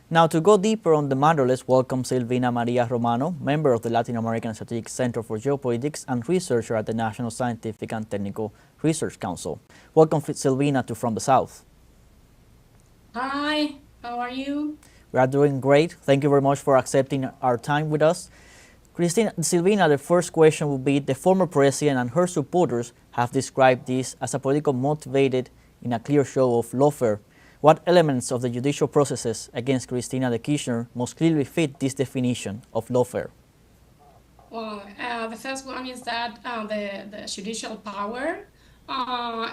Now, to go deeper on the matter, let's welcome Silvina Maria Romano, member of the Latin American Strategic Center for Geopolitics and researcher at the National Scientific and Technical Research Council. Welcome, Silvina, to From the South. Hi, how are you? We are doing great. Thank you very much for accepting our time with us. Silvina, the first question will be, the former president and her supporters have described this as a political motivated in a clear show of lawfare. What elements of the judicial processes against Cristina de Kirchner most clearly fit this definition of lawfare? Well, the first one is that the judicial power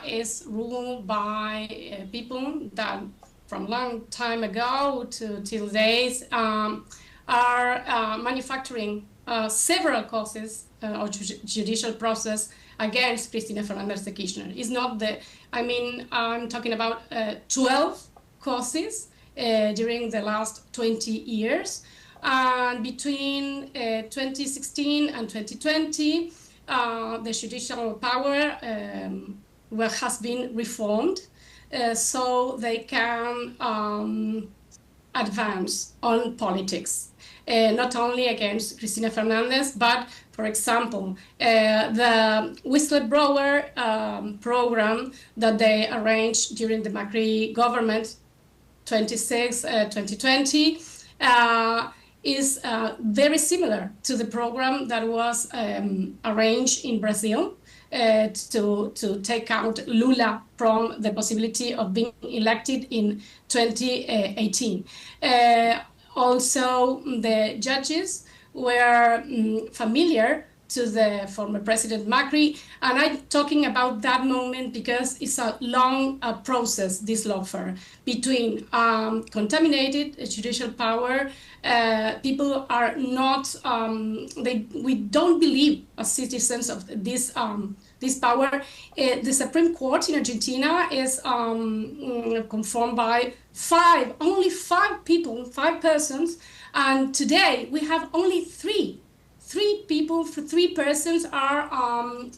is ruled by people that from long time ago to till days are manufacturing several causes or judicial process against Cristina Fernández de Kirchner. It's not I'm talking about 12 causes during the last 20 years. And between 2016 and 2020, the judicial power has been reformed so they can advance on politics. Not only against Cristina Fernandez, but, for example, the whistleblower program that they arranged during the Macri government, 2020, is very similar to the program that was arranged in Brazil to take out Lula from the possibility of being elected in 2018. Also, the judges were familiar to the former President Macri, and I'm talking about that moment because it's a long process, this lawfare, between contaminated judicial power. People are not, we don't believe as citizens of this power. The Supreme Court in Argentina is conformed by only five people, 5 persons, and today we have only three people, 3 persons are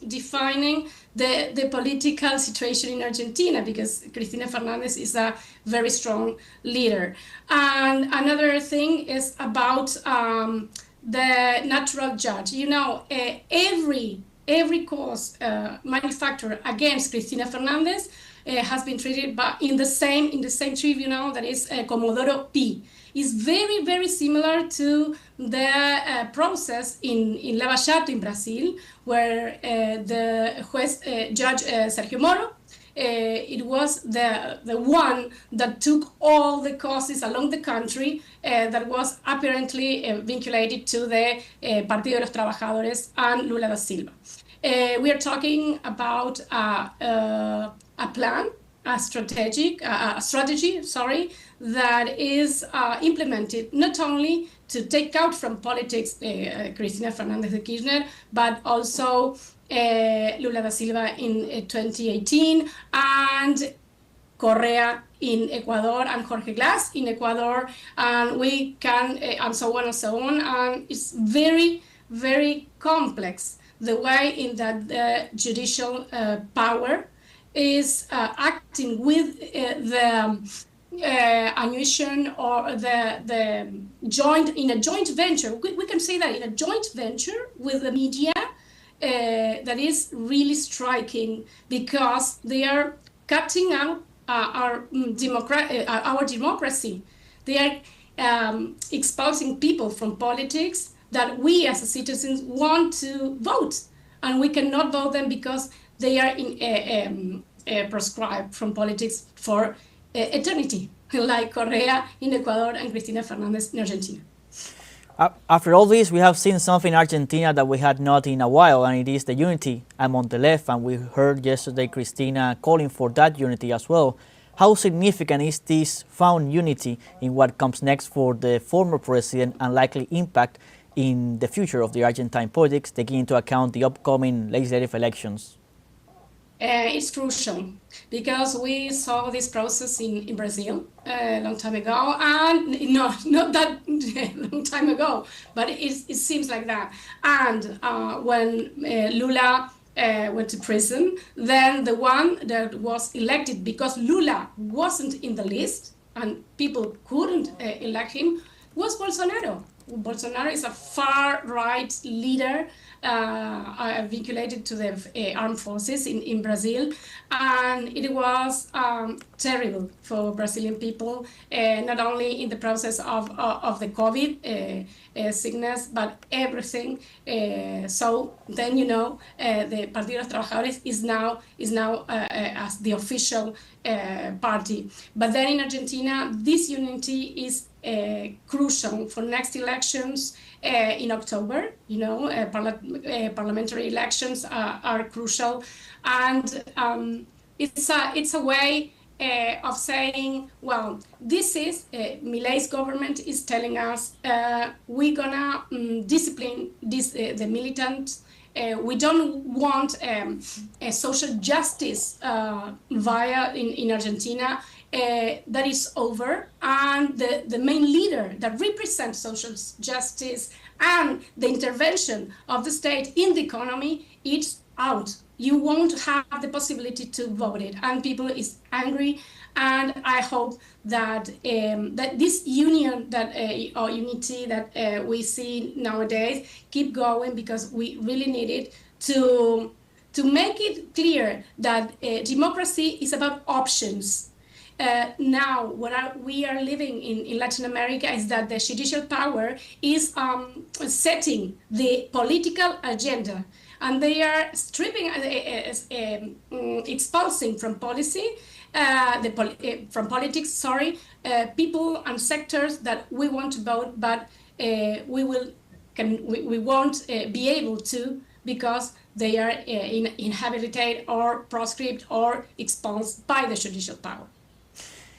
defining the political situation in Argentina, because Cristina Fernandez is a very strong leader. And another thing is about the natural judge. You know, every cause manufactured against Cristina Fernandez has been treated in the same tribunal, that is Comodoro Pi. Is very, very similar to the process in Lava Jato in Brazil, where the Judge Sergio Moro, it was the one that took all the causes along the country that was apparently vinculated to the Partido de los Trabajadores and Lula da Silva. We are talking about a plan, a strategy, that is implemented not only to take out from politics Cristina Fernández de Kirchner, but also Lula da Silva in 2018, and Correa in Ecuador, and Jorge Glass in Ecuador, and we can, and so on and so on. And it's very, very complex the way in that the judicial power is acting with the annuation or the joint venture. We can say that in a joint venture with the media that is really striking, because they are cutting out our democracy. They are expulsing people from politics that we as citizens want to vote, and we cannot vote them because they are proscribed from politics for eternity, like Correa in Ecuador and Cristina Fernandez in Argentina. After all this, we have seen something in Argentina that we had not in a while, and it is the unity among the left, and we heard yesterday Cristina calling for that unity as well. How significant is this found unity in what comes next for the former president, and likely impact in the future of the Argentine politics, taking into account the upcoming legislative elections? It's crucial, because we saw this process in Brazil a long time ago, and not that long time ago, but it seems like that. And when Lula went to prison, then the one that was elected, because Lula wasn't in the list, and people couldn't elect him, was Bolsonaro. Bolsonaro is a far-right leader vinculated to the armed forces in Brazil, and it was terrible for Brazilian people, not only in the process of the COVID sickness, but everything. So then, the Partido de los Trabajadores is now as the official party. But then in Argentina, this unity is crucial for next elections in October. Parliamentary elections are crucial, and it's a way of saying, well, this is Milei's government is telling us we're gonna discipline the militants. We don't want a social justice in Argentina that is over, and the main leader that represents social justice and the intervention of the state in the economy, it's out. You won't have the possibility to vote it, and people is angry. And I hope that that this union or unity that we see nowadays keep going, because we really need it to make it clear that democracy is about options. Now, what we are living in Latin America is that the judicial power is setting the political agenda, and they are stripping, expulsing from policy, from politics, people and sectors that we want to vote, but we won't be able to, because they are inhabilitated or proscribed or expulsed by the judicial power.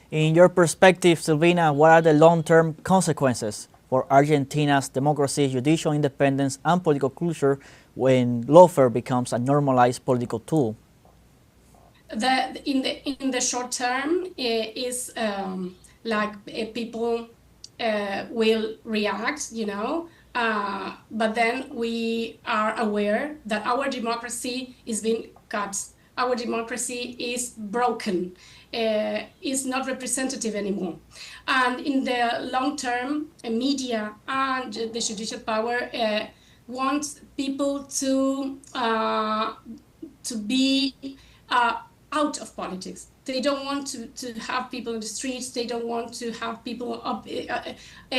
In your perspective, Silvina, what are the long-term consequences for Argentina's democracy, judicial independence, and political culture when lawfare becomes a normalized political tool? In the short term is people will react, but then we are aware that our democracy is being cut. Our democracy is broken, is not representative anymore. And in the long term, media and the judicial power want people to be out of politics. They don't want to have people in the streets. They don't want to have people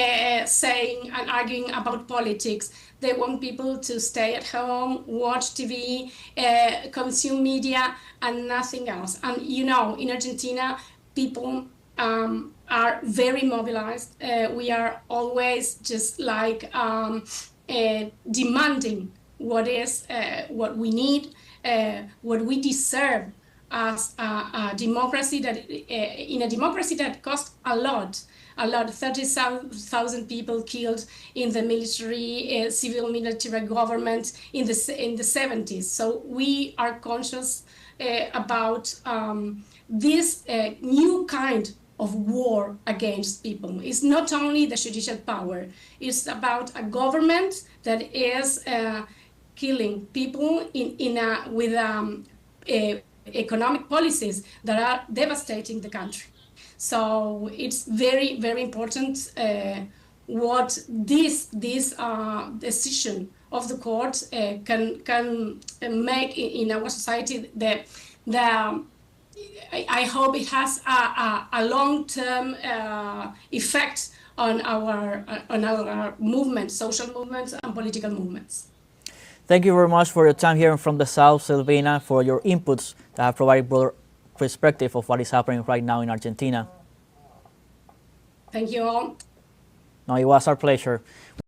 saying and arguing about politics. They want people to stay at home, watch TV, consume media, and nothing else. And in Argentina, people are very mobilized. We are always just demanding what we need, what we deserve as a democracy in a democracy that costs a lot, 30,000 people killed in the civil military government in the 70s. So we are conscious about this new kind of war against people. It's not only the judicial power, it's about a government that is killing people with economic policies that are devastating the country. So it's very, very important what this decision of the court can make in our society. I hope it has a long-term effect on our movements, social movements and political movements. Thank you very much for your time here from the South, Silvina, for your inputs that have provided broader perspective of what is happening right now in Argentina. Thank you all. No, it was our pleasure.